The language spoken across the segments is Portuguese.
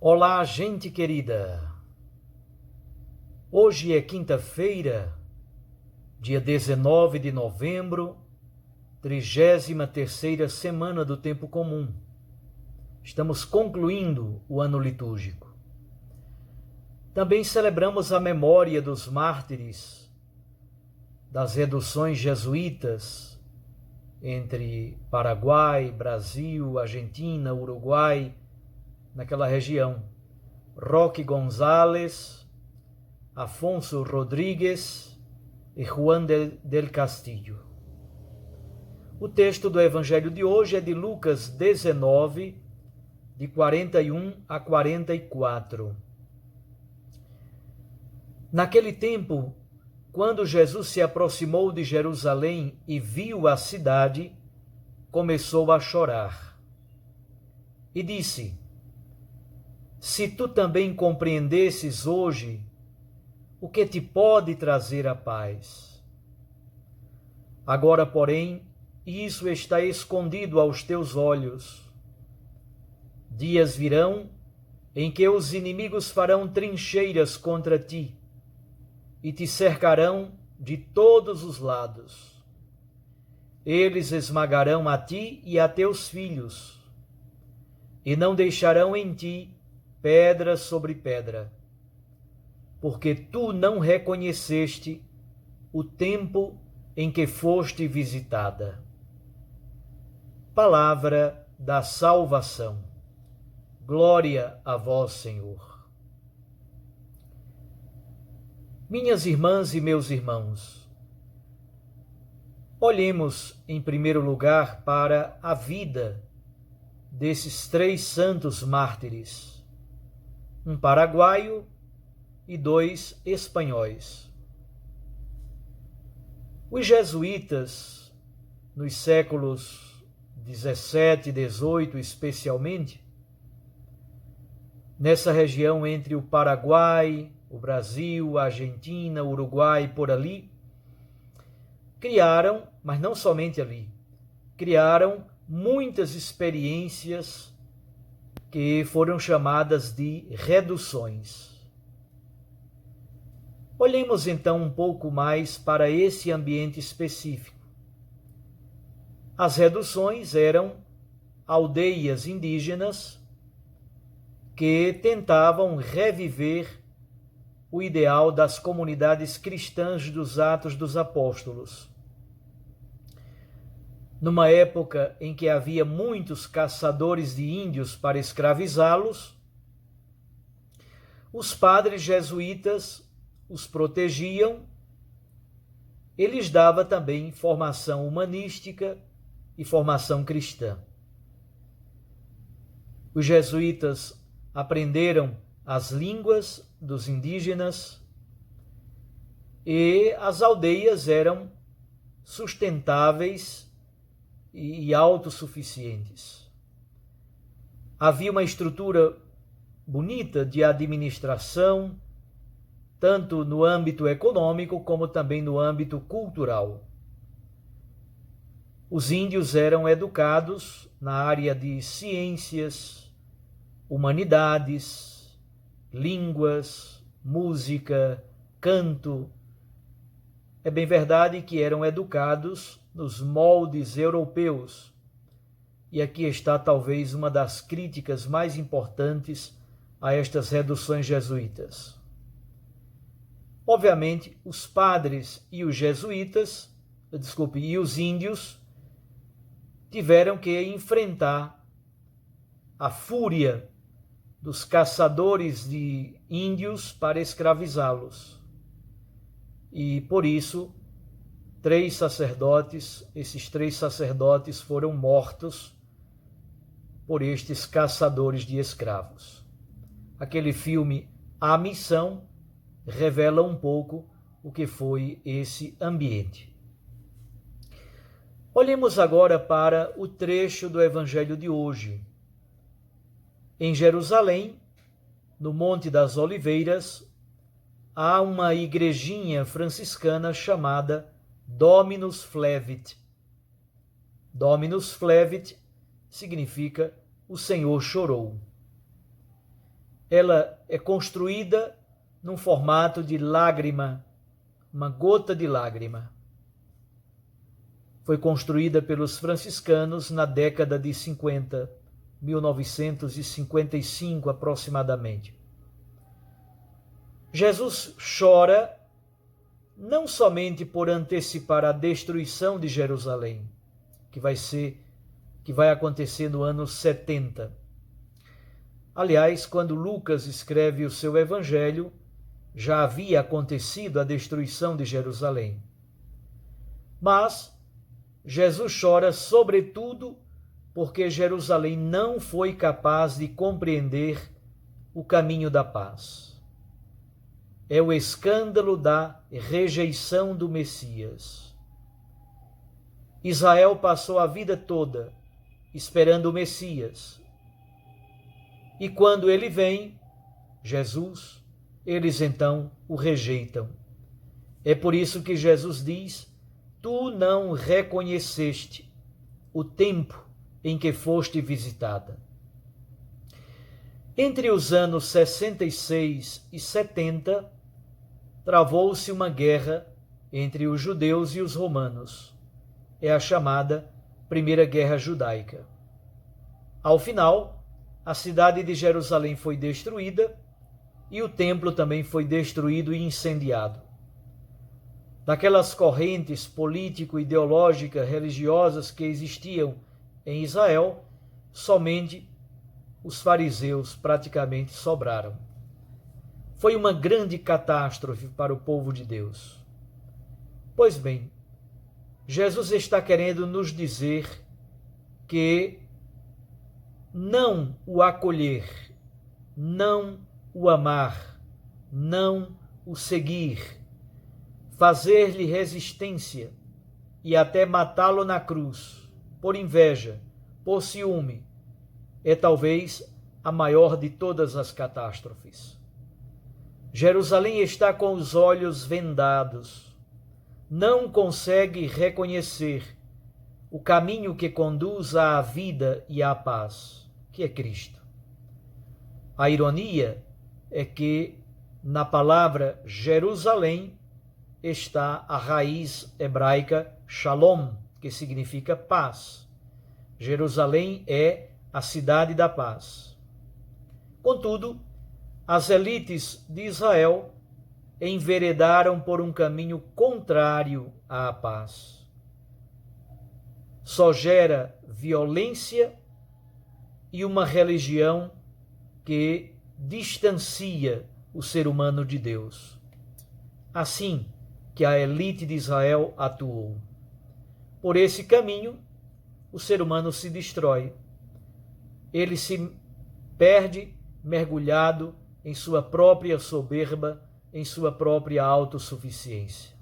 Olá, gente querida! Hoje é quinta-feira, dia 19 de novembro, 33ª semana do Tempo Comum. Estamos concluindo o ano litúrgico. Também celebramos a memória dos mártires das reduções jesuítas entre Paraguai, Brasil, Argentina, Uruguai, naquela região. Roque González, Afonso Rodrigues e Juan del Castillo. O texto do Evangelho de hoje é de Lucas 19, de 41 a 44. Naquele tempo, quando Jesus se aproximou de Jerusalém e viu a cidade, começou a chorar. E disse: Se tu também compreendesses hoje o que te pode trazer a paz. Agora, porém, isso está escondido aos teus olhos. Dias virão em que os inimigos farão trincheiras contra ti e te cercarão de todos os lados. Eles esmagarão a ti e a teus filhos, e não deixarão em ti pedra sobre pedra, porque tu não reconheceste o tempo em que foste visitada. Palavra da salvação. Glória a vós, Senhor. Minhas irmãs e meus irmãos, olhemos em primeiro lugar para a vida desses três santos mártires, um paraguaio e dois espanhóis. Os jesuítas, nos séculos 17 e 18 especialmente, nessa região entre o Paraguai, o Brasil, a Argentina, o Uruguai, por ali, criaram, mas não somente ali, criaram muitas experiências que foram chamadas de reduções. Olhemos então um pouco mais para esse ambiente específico. As reduções eram aldeias indígenas que tentavam reviver o ideal das comunidades cristãs dos Atos dos Apóstolos. Numa época em que havia muitos caçadores de índios para escravizá-los, os padres jesuítas os protegiam. Eles davam também formação humanística e formação cristã. Os jesuítas aprenderam as línguas dos indígenas e as aldeias eram sustentáveis e autossuficientes. Havia uma estrutura bonita de administração, tanto no âmbito econômico como também no âmbito cultural. Os índios eram educados na área de ciências, humanidades, línguas, música, canto. É bem verdade que eram educados nos moldes europeus. E aqui está talvez uma das críticas mais importantes a estas reduções jesuítas. Obviamente, os padres e os jesuítas, e os índios, tiveram que enfrentar a fúria dos caçadores de índios para escravizá-los. E por isso, esses três sacerdotes foram mortos por estes caçadores de escravos. Aquele filme A Missão revela um pouco o que foi esse ambiente. Olhemos agora para o trecho do Evangelho de hoje. Em Jerusalém, no Monte das Oliveiras, há uma igrejinha franciscana chamada Dominus Flevit. Dominus Flevit significa o Senhor chorou. ela é construída num formato de lágrima, uma gota de lágrima. Foi construída pelos franciscanos na década de 50, 1955 aproximadamente. Jesus chora não somente por antecipar a destruição de Jerusalém, que vai acontecer no ano 70. Aliás, quando Lucas escreve o seu evangelho, já havia acontecido a destruição de Jerusalém. Mas Jesus chora sobretudo porque Jerusalém não foi capaz de compreender o caminho da paz. É o escândalo da rejeição do Messias. Israel passou a vida toda esperando o Messias. E quando ele vem, Jesus, eles então o rejeitam. É por isso que Jesus diz: tu não reconheceste o tempo em que foste visitada. Entre os anos 66 e 70, travou-se uma guerra entre os judeus e os romanos. É a chamada Primeira Guerra Judaica. Ao final, a cidade de Jerusalém foi destruída e o templo também foi destruído e incendiado. Daquelas correntes político-ideológicas religiosas que existiam em Israel, somente os fariseus praticamente sobraram. Foi uma grande catástrofe para o povo de Deus. Pois bem, Jesus está querendo nos dizer que não o acolher, não o amar, não o seguir, fazer-lhe resistência e até matá-lo na cruz, por inveja, por ciúme, é talvez a maior de todas as catástrofes. Jerusalém está com os olhos vendados, não consegue reconhecer o caminho que conduz à vida e à paz, que é Cristo. A ironia é que na palavra Jerusalém está a raiz hebraica Shalom, que significa paz. Jerusalém é a cidade da paz. Contudo, as elites de Israel enveredaram por um caminho contrário à paz. Só gera violência e uma religião que distancia o ser humano de Deus. Assim que a elite de Israel atuou. Por esse caminho, o ser humano se destrói. Ele se perde mergulhado em sua própria soberba, em sua própria autossuficiência.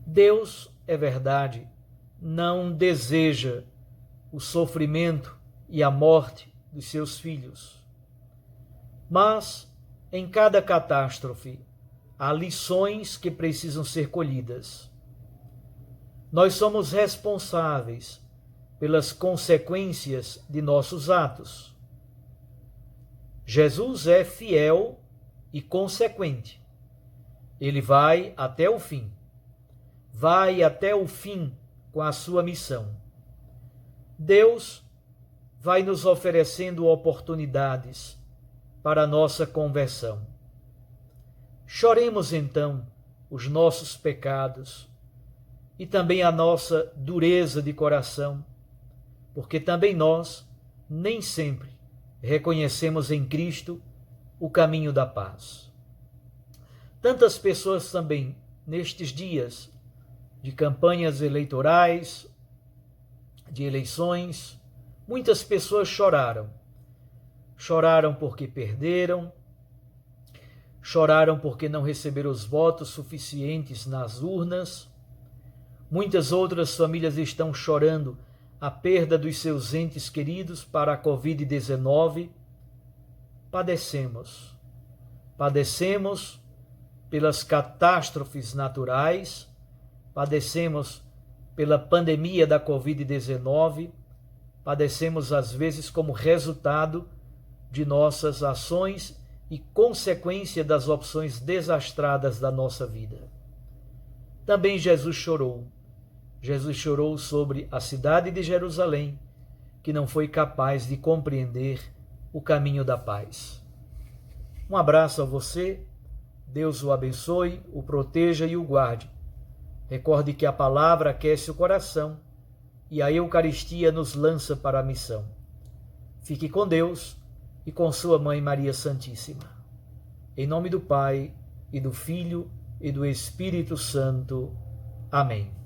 Deus, é verdade, não deseja o sofrimento e a morte dos seus filhos. Mas, em cada catástrofe, há lições que precisam ser colhidas. Nós somos responsáveis pelas consequências de nossos atos. Jesus é fiel e consequente. Ele vai até o fim. Vai até o fim com a sua missão. Deus vai nos oferecendo oportunidades para a nossa conversão. Choremos então os nossos pecados e também a nossa dureza de coração, porque também nós nem sempre reconhecemos em Cristo o caminho da paz. Tantas pessoas também, nestes dias de campanhas eleitorais, de eleições, muitas pessoas choraram. Choraram porque perderam, choraram porque não receberam os votos suficientes nas urnas. Muitas outras famílias estão chorando a perda dos seus entes queridos para a Covid-19. Padecemos pelas catástrofes naturais, padecemos pela pandemia da Covid-19, padecemos às vezes como resultado de nossas ações e consequência das opções desastradas da nossa vida. Também Jesus chorou. Jesus chorou sobre a cidade de Jerusalém, que não foi capaz de compreender o caminho da paz. Um abraço a você, Deus o abençoe, o proteja e o guarde. Recorde que a palavra aquece o coração e a Eucaristia nos lança para a missão. Fique com Deus e com sua Mãe Maria Santíssima. Em nome do Pai, e do Filho, e do Espírito Santo. Amém.